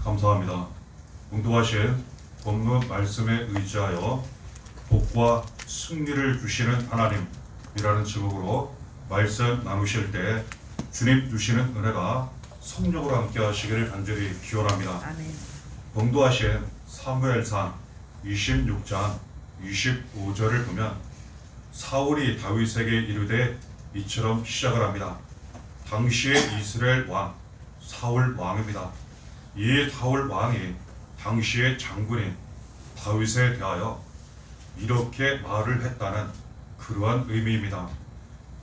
감사합니다. 공동하신 본문 말씀에 의지하여 복과 승리를 주시는 하나님이라는 제목으로 말씀 나누실 때 주님 주시는 은혜가 성령으로 함께 하시기를 간절히 기원합니다. 아멘. 공도하신 사무엘상 26장 25절을 보면 사울이 다윗에게 이르되 이처럼 시작을 합니다. 당시의 이스라엘 왕 사울 왕입니다. 이 사울 왕이 당시의 장군인 다윗에 대하여 이렇게 말을 했다는 그러한 의미입니다.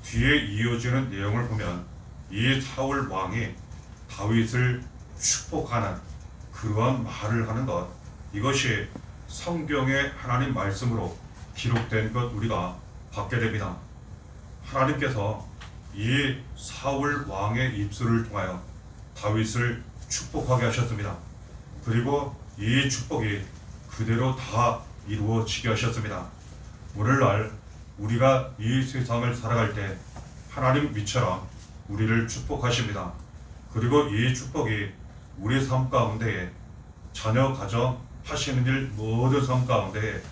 뒤에 이어지는 내용을 보면 이 사울 왕이 다윗을 축복하는 그러한 말을 하는 것, 이것이 성경의 하나님 말씀으로 기록된 것 우리가 받게 됩니다. 하나님께서 이 사울 왕의 입술을 통하여 다윗을 축복하게 하셨습니다. 그리고 이 축복이 그대로 다 이루어지게 하셨습니다. 오늘날 우리가 이 세상을 살아갈 때 하나님 위처럼 우리를 축복하십니다. 그리고 이 축복이 우리 삶 가운데에 자녀 가정 하시는 일 모든 삶 가운데에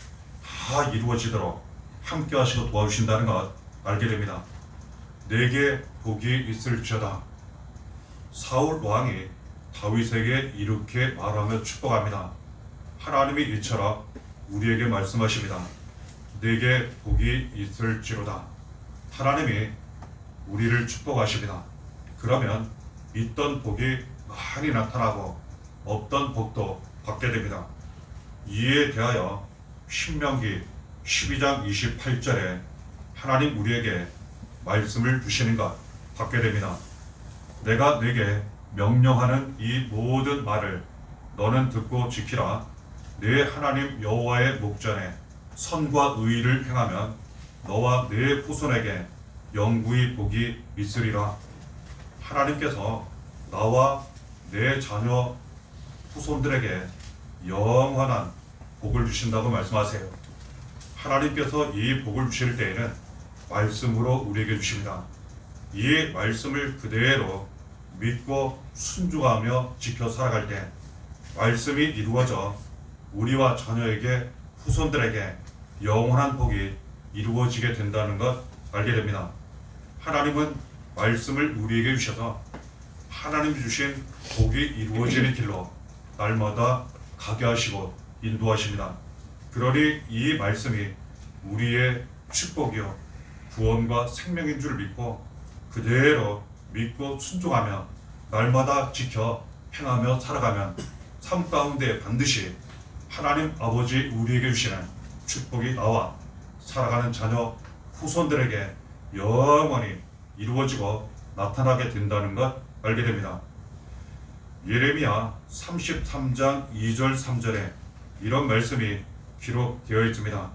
다 이루어지도록 함께 하시고 도와주신다는 것 알게 됩니다. 내게 복이 있을지어다. 사울 왕이 다윗에게 이렇게 말하며 축복합니다. 하나님이 이처럼 우리에게 말씀하십니다. 내게 복이 있을지로다. 하나님이 우리를 축복하십니다. 그러면 있던 복이 많이 나타나고 없던 복도 받게 됩니다. 이에 대하여 신명기 12장 28절에 하나님 우리에게 말씀을 주시는 것 받게 됩니다. 내가 네게 명령하는 이 모든 말을 너는 듣고 지키라. 네 하나님 여호와의 목전에 선과 의를 행하면 너와 네 후손에게 영구히 복이 있으리라. 하나님께서 나와 내 자녀 후손들에게 영원한 복을 주신다고 말씀하세요. 하나님께서 이 복을 주실 때에는 말씀으로 우리에게 주십니다. 이 말씀을 그대로 믿고 순종하며 지켜 살아갈 때 말씀이 이루어져 우리와 자녀에게 후손들에게 영원한 복이 이루어지게 된다는 것 알게 됩니다. 하나님은 말씀을 우리에게 주셔서 하나님이 주신 복이 이루어지는 길로 날마다 가게 하시고 인도하십니다. 그러니 이 말씀이 우리의 축복이요 구원과 생명인 줄 믿고 그대로 믿고 순종하며 날마다 지켜 행하며 살아가면 삶 가운데 반드시 하나님 아버지 우리에게 주시는 축복이 나와 살아가는 자녀 후손들에게 영원히 이루어지고 나타나게 된다는 것 알게 됩니다. 예레미야 33장 2절 3절에 이런 말씀이 기록되어 있습니다.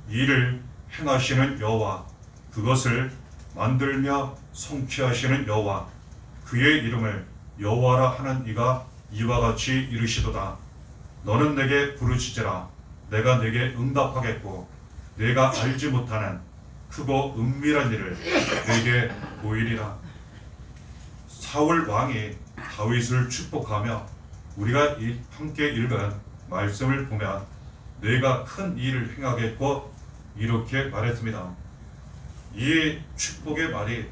이를 행하시는 여호와 그것을 만들며 성취하시는 여호와 그의 이름을 여호와라 하는 이가 이와 같이 이르시도다. 너는 내게 부르짖으라. 내가 내게 응답하겠고 내가 알지 못하는 크고 은밀한 일을 내게 보이리라. 사울 왕이 다윗을 축복하며 우리가 함께 읽은 말씀을 보면 내가 큰 일을 행하겠고 이렇게 말했습니다. 이 축복의 말이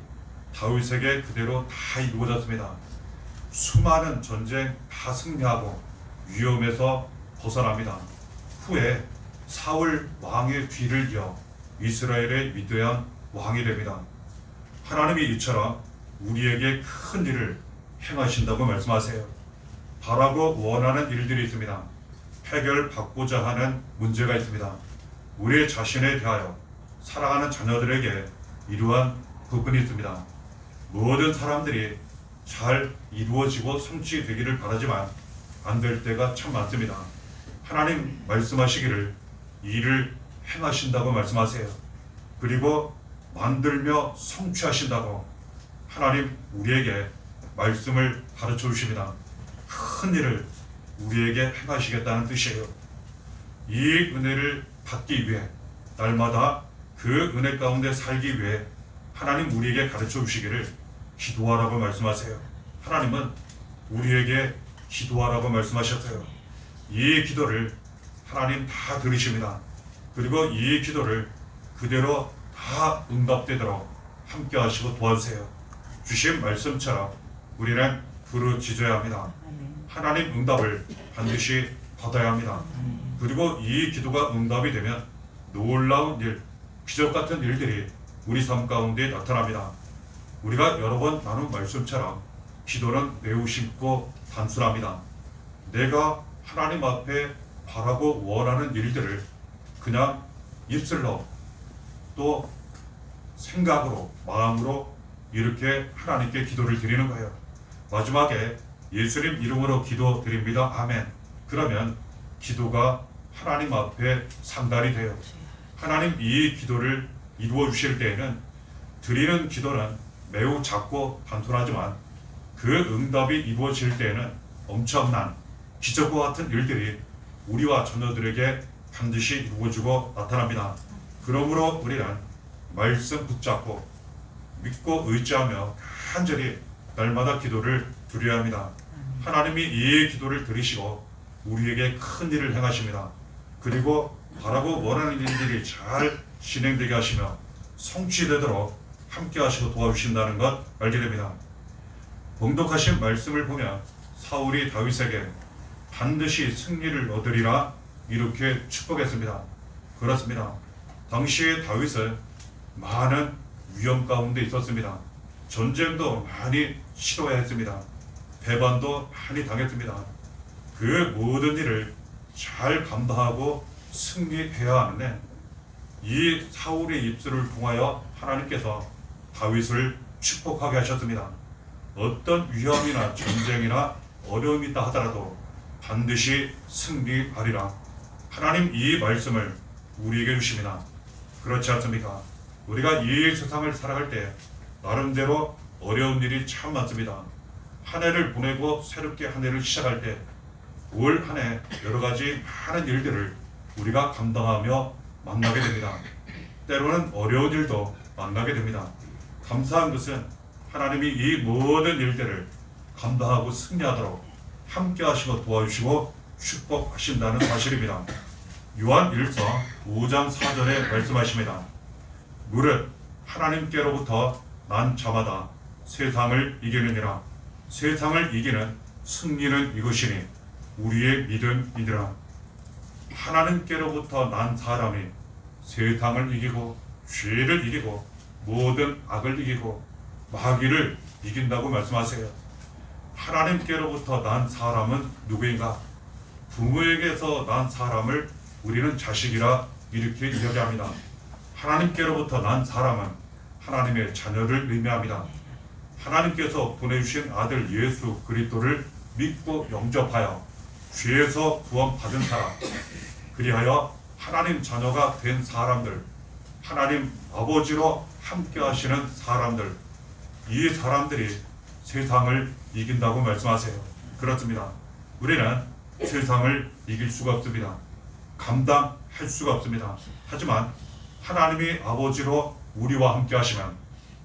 다윗에게 그대로 다 이루어졌습니다. 수많은 전쟁 다 승리하고 위험에서 벗어납니다. 후에 사울 왕의 뒤를 이어 이스라엘의 위대한 왕이 됩니다. 하나님이 이처럼 우리에게 큰 일을 행하신다고 말씀하세요. 바라고 원하는 일들이 있습니다. 해결받고자 하는 문제가 있습니다. 우리 자신에 대하여 살아가는 자녀들에게 이러한 부분이 있습니다. 모든 사람들이 잘 이루어지고 성취되기를 바라지만 안 될 때가 참 많습니다. 하나님 말씀하시기를 일을 행하신다고 말씀하세요. 그리고 만들며 성취하신다고 하나님 우리에게 말씀을 가르쳐 주십니다. 큰 일을 우리에게 행하시겠다는 뜻이에요. 이 은혜를 받기 위해 날마다 그 은혜 가운데 살기 위해 하나님 우리에게 가르쳐 주시기를 기도하라고 말씀하세요. 하나님은 우리에게 기도하라고 말씀하셨어요. 이 기도를 하나님 다 들으십니다. 그리고 이 기도를 그대로 다 응답되도록 함께 하시고 도와주세요. 주신 말씀처럼 우리는 부르짖어야 합니다. 하나님 응답을 반드시 받아야 합니다. 그리고 이 기도가 응답이 되면 놀라운 일, 기적 같은 일들이 우리 삶 가운데 나타납니다. 우리가 여러 번 나눈 말씀처럼 기도는 매우 쉽고 단순합니다. 내가 하나님 앞에 바라고 원하는 일들을 그냥 입술로 또 생각으로 마음으로 이렇게 하나님께 기도를 드리는 거예요. 마지막에 예수님 이름으로 기도 드립니다. 아멘. 그러면 기도가 하나님 앞에 상달이 돼요. 하나님 이 기도를 이루어 주실 때에는 드리는 기도는 매우 작고 단순하지만 그 응답이 이루어질 때에는 엄청난 기적과 같은 일들이 우리와 자녀들에게 반드시 이루어지고 나타납니다. 그러므로 우리는 말씀 붙잡고 믿고 의지하며 간절히 날마다 기도를 드려야 합니다. 하나님이 이 기도를 들으시고 우리에게 큰 일을 행하십니다. 그리고 바라고 원하는 일들이 잘 진행되게 하시며 성취되도록 함께 하시고 도와주신다는 것 알게 됩니다. 봉독하신 말씀을 보면 사울이 다윗에게 반드시 승리를 얻으리라 이렇게 축복했습니다. 그렇습니다. 당시에 다윗은 많은 위험 가운데 있었습니다. 전쟁도 많이 치러야 했습니다. 배반도 많이 당했습니다. 그 모든 일을 잘 감당하고 승리해야 하는데 이 사울의 입술을 통하여 하나님께서 다윗을 축복하게 하셨습니다. 어떤 위험이나 전쟁이나 어려움이 있다 하더라도 반드시 승리하리라. 하나님 이 말씀을 우리에게 주십니다. 그렇지 않습니까? 우리가 이 세상을 살아갈 때 나름대로 어려운 일이 참 많습니다. 한 해를 보내고 새롭게 한 해를 시작할 때 올 한 해 여러 가지 많은 일들을 우리가 감당하며 만나게 됩니다. 때로는 어려운 일도 만나게 됩니다. 감사한 것은 하나님이 이 모든 일들을 감당하고 승리하도록 함께 하시고 도와주시고 축복하신다는 사실입니다. 요한 1서 5장 4절에 말씀하십니다. 무릇 하나님께로부터 난 자마다 세상을 이기느니라. 세상을 이기는 승리는 이것이니 우리의 믿음이니라. 하나님께로부터 난 사람이 세상을 이기고 죄를 이기고 모든 악을 이기고 마귀를 이긴다고 말씀하세요. 하나님께로부터 난 사람은 누구인가? 부모에게서 난 사람을 우리는 자식이라 이렇게 이야기합니다. 하나님께로부터 난 사람은 하나님의 자녀를 의미합니다. 하나님께서 보내주신 아들 예수 그리스도를 믿고 영접하여 죄에서 구원받은 사람, 그리하여 하나님 자녀가 된 사람들, 하나님 아버지로 함께 하시는 사람들, 이 사람들이 세상을 이긴다고 말씀하세요. 그렇습니다. 우리는 세상을 이길 수가 없습니다. 감당할 수가 없습니다. 하지만 하나님이 아버지로 우리와 함께 하시면,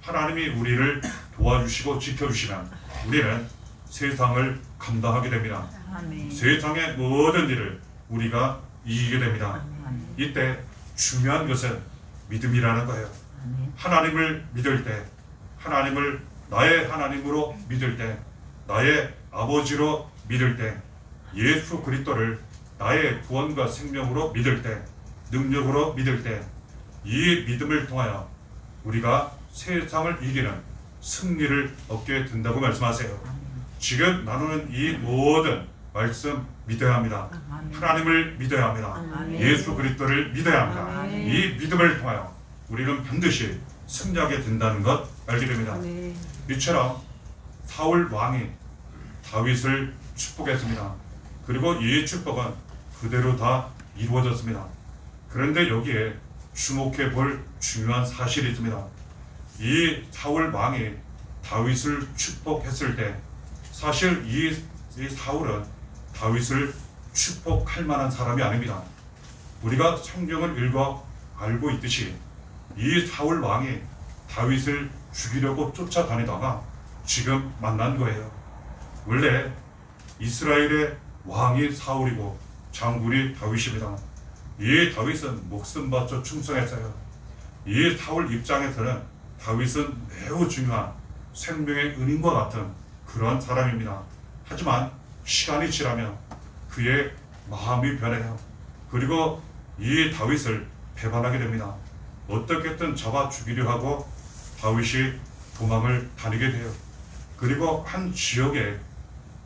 하나님이 우리를 도와주시고 지켜주시면 우리는 세상을 감당하게 됩니다. 아멘. 세상의 모든 일을 우리가 이기게 됩니다. 이때 중요한 것은 믿음이라는 거예요. 하나님을 믿을 때, 하나님을 나의 하나님으로 믿을 때, 나의 아버지로 믿을 때, 예수 그리스도를 나의 구원과 생명으로 믿을 때, 능력으로 믿을 때, 이 믿음을 통하여 우리가 세상을 이기는 승리를 얻게 된다고 말씀하세요. 지금 나누는 이 모든 말씀 믿어야 합니다. 하나님을 믿어야 합니다. 예수 그리스도를 믿어야 합니다. 이 믿음을 통하여 우리는 반드시 승리하게 된다는 것 알게 됩니다. 이처럼 사울 왕이 다윗을 축복했습니다. 그리고 이 축복은 그대로 다 이루어졌습니다. 그런데 여기에 주목해 볼 중요한 사실이 있습니다. 이 사울 왕이 다윗을 축복했을 때 사실 이 사울은 다윗을 축복할 만한 사람이 아닙니다. 우리가 성경을 읽어 알고 있듯이 이 사울 왕이 다윗을 죽이려고 쫓아다니다가 지금 만난 거예요. 원래 이스라엘의 왕이 사울이고 장군이 다윗입니다. 이 다윗은 목숨 바쳐 충성했어요. 이 사울 입장에서는 다윗은 매우 중요한 생명의 은인과 같은 그런 사람입니다. 하지만 시간이 지나면 그의 마음이 변해요. 그리고 이 다윗을 배반하게 됩니다. 어떻게든 잡아 죽이려 하고 다윗이 도망을 다니게 돼요. 그리고 한 지역에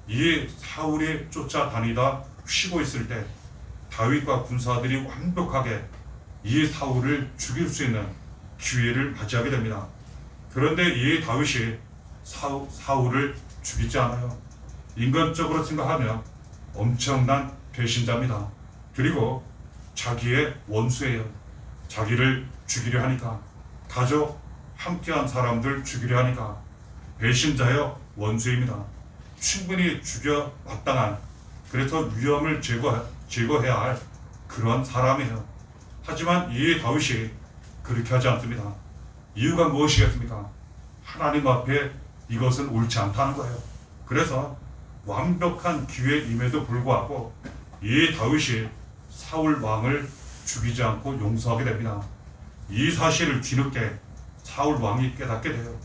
이 사울이 쫓아다니다 쉬고 있을 때 다윗과 군사들이 완벽하게 이 사울을 죽일 수 있는 기회를 맞이하게 됩니다. 그런데 이 다윗이 사울을 죽이지 않아요. 인간적으로 생각하면 엄청난 배신자입니다. 그리고 자기의 원수예요. 자기를 죽이려 하니까, 가족, 함께한 사람들 죽이려 하니까 배신자여 원수입니다. 충분히 죽여 마땅한, 그래서 위험을 제거해야 할 그런 사람이에요. 하지만 이 다윗이 그렇게 하지 않습니다. 이유가 무엇이겠습니까? 하나님 앞에 이것은 옳지 않다는 거예요. 그래서 완벽한 기회임에도 불구하고 이 다윗이 사울 왕을 죽이지 않고 용서하게 됩니다. 이 사실을 뒤늦게 사울 왕이 깨닫게 돼요.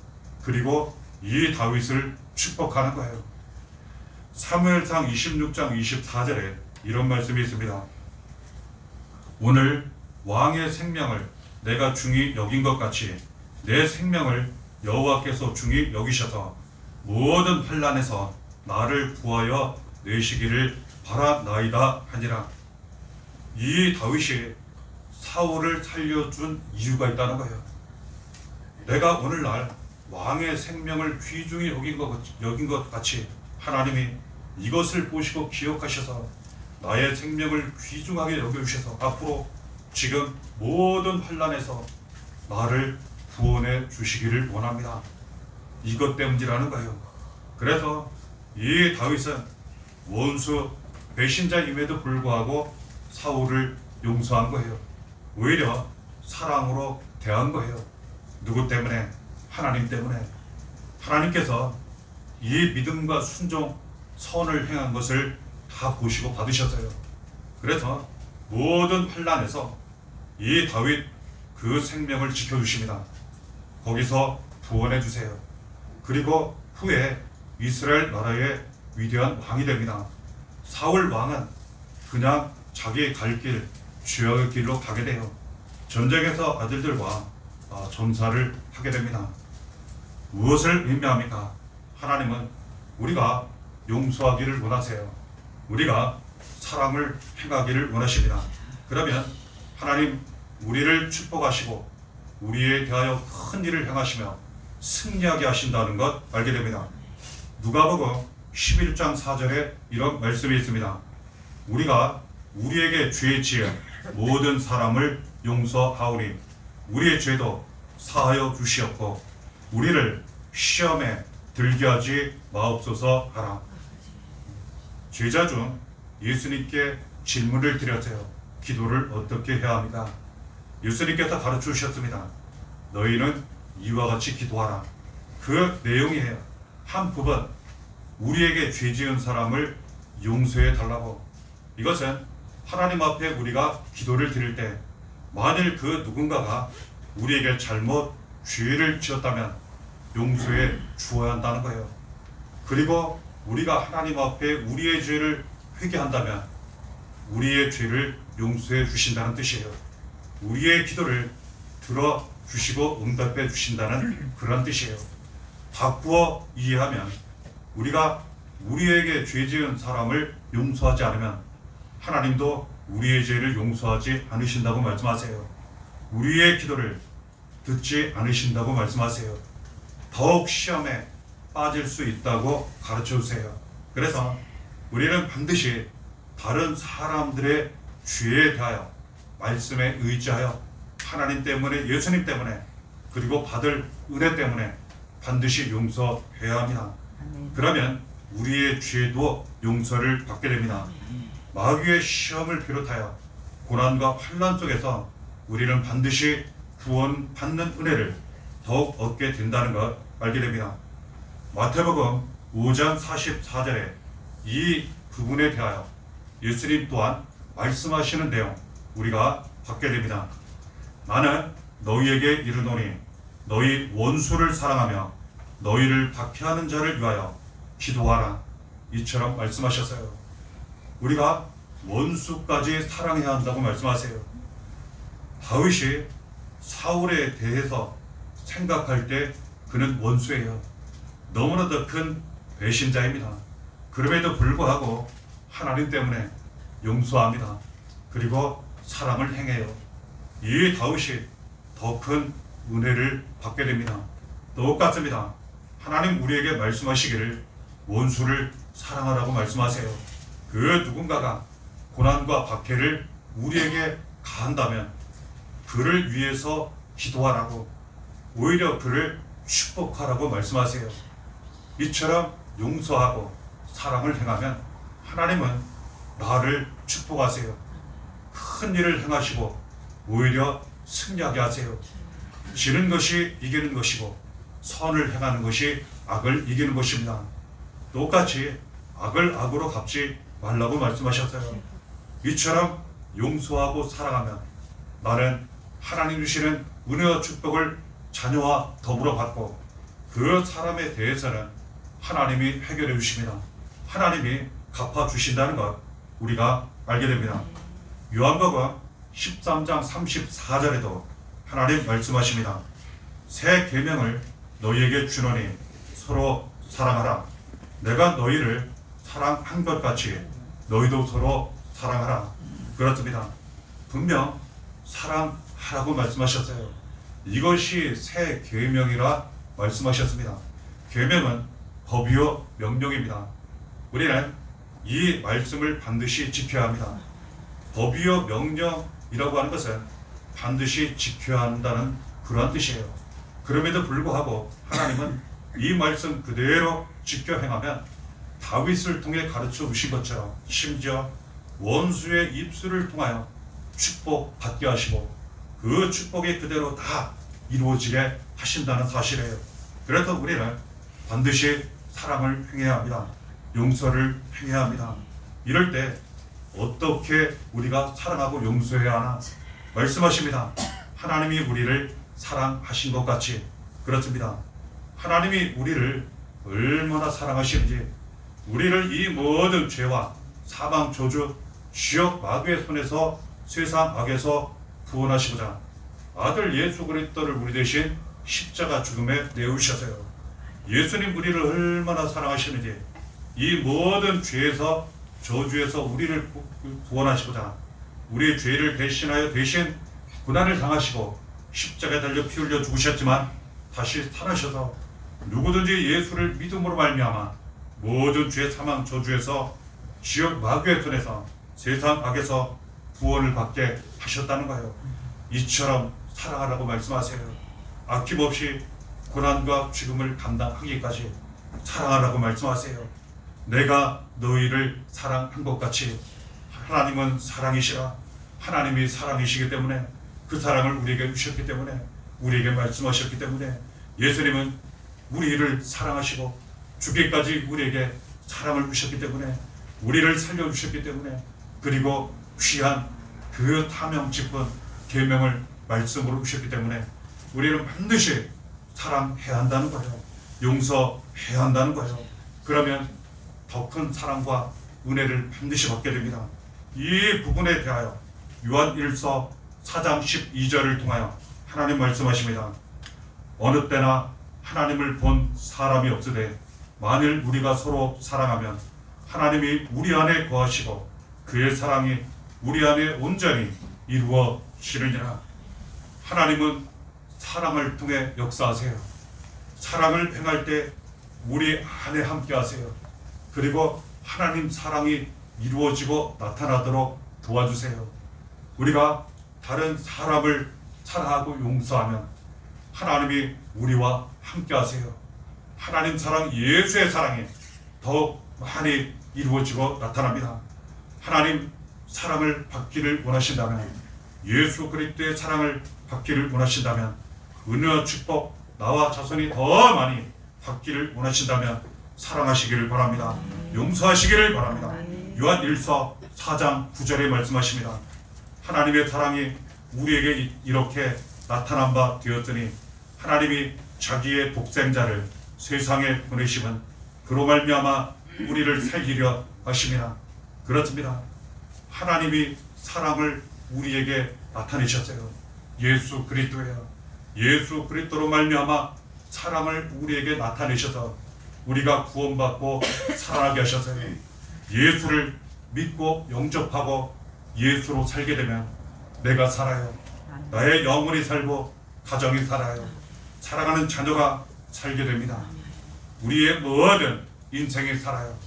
그리고 이 다윗을 축복하는 거예요. 사무엘상 26장 24절에 이런 말씀이 있습니다. 오늘 왕의 생명을 내가 중히 여긴 것 같이 내 생명을 여호와께서 중히 여기셔서 모든 환난에서 나를 구하여 내시기를 바라나이다 하니라. 이 다윗이 사울을 살려준 이유가 있다는 거예요. 내가 오늘날 왕의 생명을 귀중히 여긴 것 같이 하나님이 이것을 보시고 기억하셔서 나의 생명을 귀중하게 여겨주셔서 앞으로 지금 모든 환난에서 나를 구원해 주시기를 원합니다. 이것 때문이라는 거예요. 그래서 이 다윗은 원수 배신자임에도 불구하고 사울을 용서한 거예요. 오히려 사랑으로 대한 거예요. 누구 때문에? 하나님 때문에. 하나님께서 이 믿음과 순종, 선을 행한 것을 다 보시고 받으셨어요. 그래서 모든 환난에서 이 다윗 그 생명을 지켜주십니다. 거기서 구원해 주세요. 그리고 후에 이스라엘 나라의 위대한 왕이 됩니다. 사울 왕은 그냥 자기 갈 길, 죄악의 길로 가게 돼요. 전쟁에서 아들들과 전사를 하게 됩니다. 무엇을 의미합니까? 하나님은 우리가 용서하기를 원하세요. 우리가 사랑을 행하기를 원하십니다. 그러면 하나님 우리를 축복하시고 우리에 대하여 큰 일을 행하시며 승리하게 하신다는 것 알게 됩니다. 누가복음 11장 4절에 이런 말씀이 있습니다. 우리가 우리에게 죄 지은 모든 사람을 용서하오니 우리의 죄도 사하여 주시옵고 우리를 시험에 들게 하지 마옵소서 하라. 제자 중 예수님께 질문을 드렸어요. 기도를 어떻게 해야 합니까? 예수님께서 가르쳐 주셨습니다. 너희는 이와 같이 기도하라. 그 내용이에요. 한 부분, 우리에게 죄 지은 사람을 용서해 달라고. 이것은 하나님 앞에 우리가 기도를 드릴 때 만일 그 누군가가 우리에게 잘못 죄를 지었다면 용서해 주어야 한다는 거예요. 그리고 우리가 하나님 앞에 우리의 죄를 회개한다면 우리의 죄를 용서해 주신다는 뜻이에요. 우리의 기도를 들어주시고 응답해 주신다는 그런 뜻이에요. 바꾸어 이해하면 우리가 우리에게 죄 지은 사람을 용서하지 않으면 하나님도 우리의 죄를 용서하지 않으신다고 말씀하세요. 우리의 기도를 듣지 않으신다고 말씀하세요. 더욱 시험에 빠질 수 있다고 가르쳐 주세요. 그래서 우리는 반드시 다른 사람들의 죄에 대하여 말씀에 의지하여 하나님 때문에, 예수님 때문에, 그리고 받을 은혜 때문에 반드시 용서해야 합니다. 그러면 우리의 죄도 용서를 받게 됩니다. 마귀의 시험을 비롯하여 고난과 환난 속에서 우리는 반드시 구원받는 은혜를 더욱 얻게 된다는 것 알게 됩니다. 마태복음 5장 44절에 이 부분에 대하여 예수님 또한 말씀하시는 내용 우리가 받게 됩니다. 나는 너희에게 이르노니 너희 원수를 사랑하며 너희를 박해하는 자를 위하여 기도하라. 이처럼 말씀하셨어요. 우리가 원수까지 사랑해야 한다고 말씀하세요. 다윗이 사울에 대해서 생각할 때 그는 원수예요. 너무나도 큰 배신자입니다. 그럼에도 불구하고 하나님 때문에 용서합니다. 그리고 사랑을 행해요. 이 다윗이 더 큰 은혜를 받게 됩니다. 똑같습니다. 하나님 우리에게 말씀하시기를 원수를 사랑하라고 말씀하세요. 그 누군가가 고난과 박해를 우리에게 가한다면 그를 위해서 기도하라고, 오히려 그를 축복하라고 말씀하세요. 이처럼 용서하고 사랑을 행하면 하나님은 나를 축복하세요. 큰 일을 행하시고 오히려 승리하게 하세요. 지는 것이 이기는 것이고 선을 행하는 것이 악을 이기는 것입니다. 똑같이 악을 악으로 갚지 말라고 말씀하셨어요. 이처럼 용서하고 사랑하면 나는 하나님 주시는 은혜와 축복을 자녀와 더불어 받고 그 사람에 대해서는 하나님이 해결해 주십니다. 하나님이 갚아 주신다는 것 우리가 알게 됩니다. 요한복음 13장 34절에도 하나님 말씀하십니다. 새 계명을 너희에게 주노니 서로 사랑하라. 내가 너희를 사랑한 것 같이 너희도 서로 사랑하라. 그렇습니다. 분명 사랑하라고 말씀하셨어요. 이것이 새 계명이라 말씀하셨습니다. 계명은 법이요 명령입니다. 우리는 이 말씀을 반드시 지켜야 합니다. 법이요 명령이라고 하는 것은 반드시 지켜야 한다는 그러한 뜻이에요. 그럼에도 불구하고 하나님은 이 말씀 그대로 지켜 행하면 다윗을 통해 가르쳐 주신 것처럼 심지어 원수의 입술을 통하여 축복 받게 하시고 그 축복이 그대로 다 이루어지게 하신다는 사실이에요. 그래서 우리는 반드시 사랑을 행해야 합니다. 용서를 행해야 합니다. 이럴 때 어떻게 우리가 사랑하고 용서해야 하나 말씀하십니다. 하나님이 우리를 사랑하신 것 같이. 그렇습니다. 하나님이 우리를 얼마나 사랑하시는지, 우리를 이 모든 죄와 사망 저주 지옥 마귀의 손에서 세상 악에서 구원하시고자 아들 예수 그리스도를 우리 대신 십자가 죽음에 내어주셨어요. 예수님 우리를 얼마나 사랑하시는지, 이 모든 죄에서 저주에서 우리를 구원하시고자 우리의 죄를 대신하여 대신 고난을 당하시고 십자가에 달려 피 흘려 죽으셨지만 다시 살아셔서 누구든지 예수를 믿음으로 말미암아 모든 죄 사망 저주에서 지옥 마귀의 손에서 세상 악에서 구원을 받게 하셨다는 거예요. 이처럼 사랑하라고 말씀하세요. 아낌없이 고난과 죽음을 감당하기까지 사랑하라고 말씀하세요. 내가 너희를 사랑한 것 같이. 하나님은 사랑이시라. 하나님이 사랑이시기 때문에 그 사랑을 우리에게 주셨기 때문에, 우리에게 말씀하셨기 때문에, 예수님은 우리를 사랑하시고 죽기까지 우리에게 사랑을 주셨기 때문에, 우리를 살려주셨기 때문에, 그리고 귀한 그 탐욕 깊은 계명을 말씀으로 주셨기 때문에 우리는 반드시 사랑해야 한다는 거예요. 용서해야 한다는 거예요. 그러면 더 큰 사랑과 은혜를 반드시 받게 됩니다. 이 부분에 대하여 요한 1서 4장 12절을 통하여 하나님 말씀하십니다. 어느 때나 하나님을 본 사람이 없으되 만일 우리가 서로 사랑하면 하나님이 우리 안에 거하시고 그의 사랑이 우리 안에 온전히 이루어지느니라. 하나님은 사랑을 통해 역사하세요. 사랑을 행할 때 우리 안에 함께 하세요. 그리고 하나님 사랑이 이루어지고 나타나도록 도와주세요. 우리가 다른 사람을 사랑하고 용서하면 하나님이 우리와 함께 하세요. 하나님 사랑, 예수의 사랑이 더욱 많이 이루어지고 나타납니다. 하나님 사랑을 받기를 원하신다면, 예수 그리스도의 사랑을 받기를 원하신다면, 은혜와 축복 나와 자손이 더 많이 받기를 원하신다면 사랑하시기를 바랍니다. 용서하시기를 바랍니다. 요한 1서 4장 9절에 말씀하십니다. 하나님의 사랑이 우리에게 이렇게 나타난 바 되었더니 하나님이 자기의 독생자를 세상에 보내심은 그로 말미암아 우리를 살리려 하심이라. 그렇습니다. 하나님이 사랑을 우리에게 나타내셨어요. 예수 그리스도예요. 예수 그리스도로 말미암아 사랑을 우리에게 나타내셔서 우리가 구원받고 살아나게 하셨어요. 예수를 믿고 영접하고 예수로 살게 되면 내가 살아요. 나의 영혼이 살고 가정이 살아요. 사랑하는 자녀가 살게 됩니다. 우리의 모든 인생이 살아요.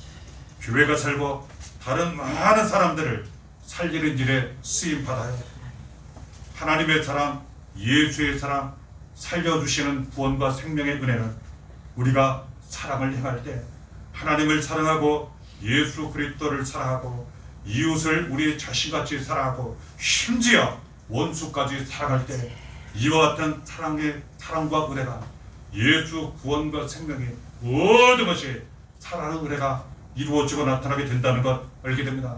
교회가 살고 다른 많은 사람들을 살리는 일에 쓰임받아요. 하나님의 사랑, 예수의 사랑, 살려주시는 구원과 생명의 은혜는 우리가 사랑을 행할 때 하나님을 사랑하고 예수 그리스도를 사랑하고 이웃을 우리 자신같이 사랑하고 심지어 원수까지 사랑할 때 이와 같은 사랑과 은혜가 예수 구원과 생명이 모든 것이 사랑하는 은혜가 이루어지고 나타나게 된다는 것 알게 됩니다.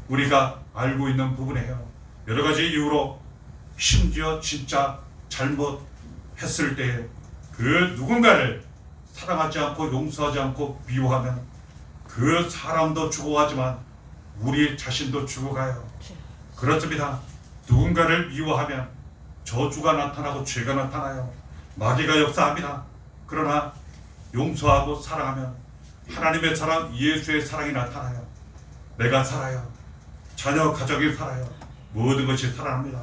우리가 알고 있는 부분이에요. 여러 가지 이유로 심지어 진짜 잘못했을 때 그 누군가를 사랑하지 않고 용서하지 않고 미워하면 그 사람도 죽어가지만 우리 자신도 죽어가요. 그렇습니다. 누군가를 미워하면 저주가 나타나고 죄가 나타나요. 마귀가 역사합니다. 그러나 용서하고 사랑하면 하나님의 사랑, 예수의 사랑이 나타나요. 내가 살아요. 자녀, 가족이 살아요. 모든 것이 살아납니다.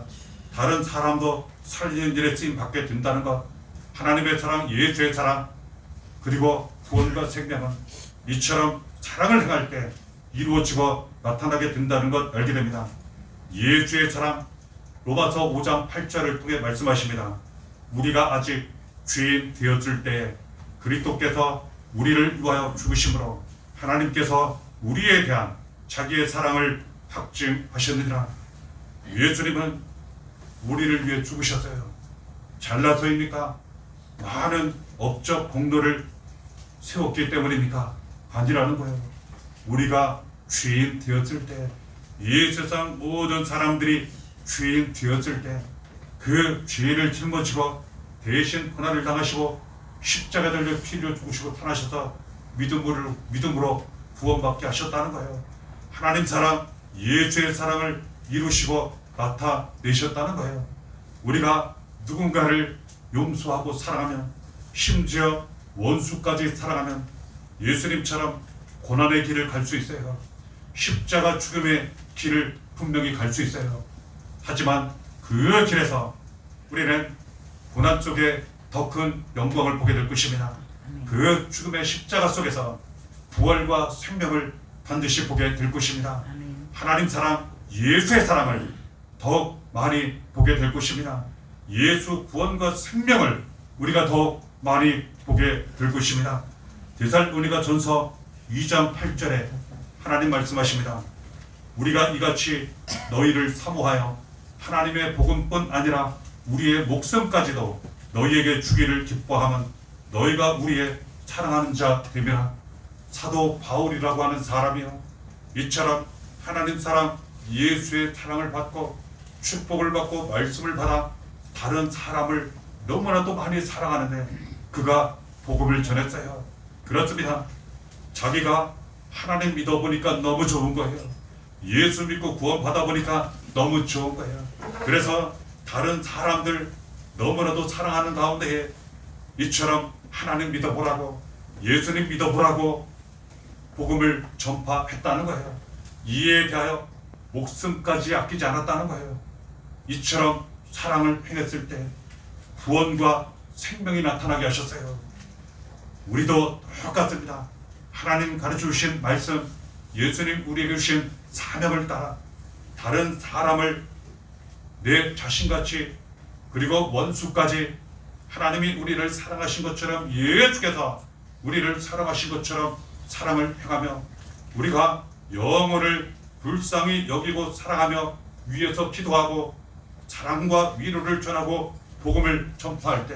다른 사람도 살리는 일에 쓰임 받게 된다는 것, 하나님의 사랑, 예수의 사랑, 그리고 구원과 생명은 이처럼 사랑을 행할 때 이루어지고 나타나게 된다는 것 알게 됩니다. 예수의 사랑, 로마서 5장 8절을 통해 말씀하십니다. 우리가 아직 죄인 되었을 때 그리스도께서 우리를 위하여 죽으심으로 하나님께서 우리에 대한 자기의 사랑을 확증하셨느니라. 예수님은 우리를 위해 죽으셨어요. 잘나서입니까? 많은 업적 공로를 세웠기 때문입니까? 아니라는 거예요. 우리가 죄인 되었을 때, 이 세상 모든 사람들이 죄인 되었을 때 그 죄를 짊어지고 대신 고난을 당하시고 십자가 달려 피를 죽으시고 탄하셔서 믿음으로 구원받게 하셨다는 거예요. 하나님 사랑, 예수의 사랑을 이루시고 나타내셨다는 거예요. 우리가 누군가를 용서하고 사랑하면, 심지어 원수까지 사랑하면 예수님처럼 고난의 길을 갈 수 있어요. 십자가 죽음의 길을 분명히 갈 수 있어요. 하지만 그 길에서 우리는 고난 속에 더 큰 영광을 보게 될 것입니다. 그 죽음의 십자가 속에서 부활과 생명을 반드시 보게 될 것입니다. 하나님 사랑, 예수의 사랑을 더욱 많이 보게 될 것입니다. 예수 구원과 생명을 우리가 더욱 많이 보게 될 것입니다. 데살로니가 전서 2장 8절에 하나님 말씀하십니다. 우리가 이같이 너희를 사모하여 하나님의 복음뿐 아니라 우리의 목숨까지도 너희에게 주기를 기뻐하면 너희가 우리의 사랑하는 자 되며, 사도 바울이라고 하는 사람이요, 이처럼 하나님 사랑, 예수의 사랑을 받고 축복을 받고 말씀을 받아 다른 사람을 너무나도 많이 사랑하는데 그가 복음을 전했어요. 그렇습니다. 자기가 하나님 믿어보니까 너무 좋은 거예요. 예수 믿고 구원 받아보니까 너무 좋은 거예요. 그래서 다른 사람들 너무나도 사랑하는 가운데에 이처럼 하나님 믿어보라고, 예수님 믿어보라고 복음을 전파했다는 거예요. 이에 대하여 목숨까지 아끼지 않았다는 거예요. 이처럼 사랑을 행했을 때 구원과 생명이 나타나게 하셨어요. 우리도 똑같습니다. 하나님 가르쳐 주신 말씀, 예수님 우리에게 주신 사명을 따라 다른 사람을 내 자신같이, 그리고 원수까지 하나님이 우리를 사랑하신 것처럼, 예수께서 우리를 사랑하신 것처럼 사랑을 행하며 우리가 영혼을 불쌍히 여기고 사랑하며 위에서 기도하고 사랑과 위로를 전하고 복음을 전파할 때,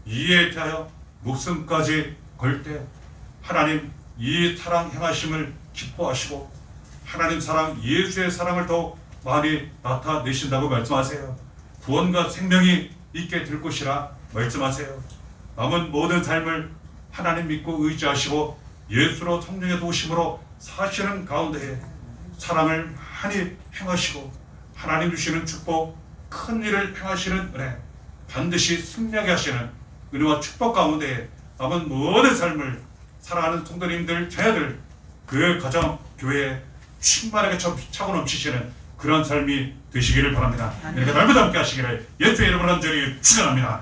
이에 대하여 목숨까지 걸 때 하나님 이 사랑 행하심을 기뻐하시고 하나님 사랑, 예수의 사랑을 더욱 많이 나타내신다고 말씀하세요. 구원과 생명이 있게 될 것이라 말씀하세요. 남은 모든 삶을 하나님 믿고 의지하시고 예수로 성령의 도우심으로 사시는 가운데에 사랑을 많이 행하시고 하나님 주시는 축복, 큰 일을 행하시는 은혜, 반드시 승리하게 하시는 은혜와 축복 가운데에 남은 모든 삶을 사랑하는 성도님들, 자녀들, 그 가정, 교회에 충만하게 차고 넘치시는 그런 삶이 되시기를 바랍니다. 이렇게 날마다 함께 하시기를 예수의 이름으로 간절히 축원합니다.